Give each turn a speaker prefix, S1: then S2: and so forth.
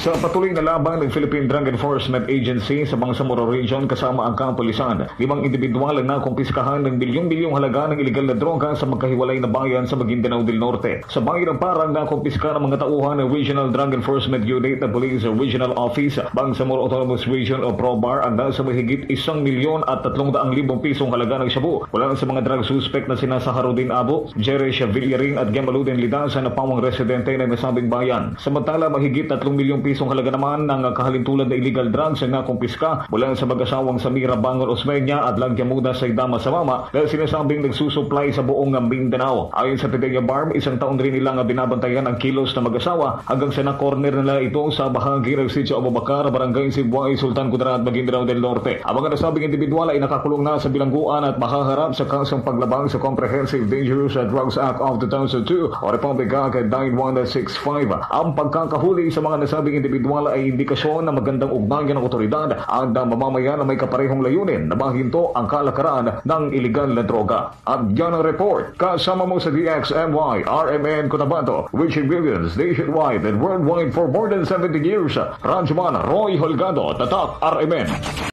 S1: Sa patuloy na laban ng Philippine Drug Enforcement Agency sa Bangsamoro Region kasama ang kapulisan, 5 individual ang nakumpiskahan ng bilyong-bilyong halaga ng iligal na droga sa magkahiwalay na bayan sa Maguindanao del Norte. Sa bayan ng Parang, nakumpiska ng mga tauhan ng Regional Drug Enforcement Unit na Police Regional Office, Bangsamoro Autonomous Region o PROBAR ang nasa mahigit 1,300,000 pisong halaga ng shabu. Wala sa mga drug suspect na sina Saharudin Abo, Jerry Villarin at Gemaluden Lidasan na pawang residente ng nasabing bayan. Samantala, mahigit 3,000,000 pisong halaga naman ng kahalintulad na illegal drugs ang nakumpiska mula sa mag-asawang Samira Bangon Osmeña at Langyamuda sa Idama Samama na sinasabing nagsusupply sa buong Mindanao. Ayon sa Pidea Barm, isang taon rin nilang binabantayan ang kilos na mag-asawa hanggang sa na-corner nila ito sa bahagi ng Sitio Abubakar, Barangay Sibuay, Sultan Kudarat, Maguindanao del Norte. Ang mga nasabing individual ay nakakulong na sa bilangguan at makaharap sa kasong paglabang sa Comprehensive Dangerous Drugs Act of 2002 o Republic Act 9165. Ang pagkakahuli sa mga nasabing individual ay indikasyon na magandang ugnayan ng otoridad at mamamayan na may kaparehong layunin na mahinto ang kalakaran ng iligal na droga. At yan ang report kasama mo sa DXNY RMN Cotabato, reaching billions nationwide and worldwide for more than 70 years. Ranchman Roy Holgado, Tatak RMN.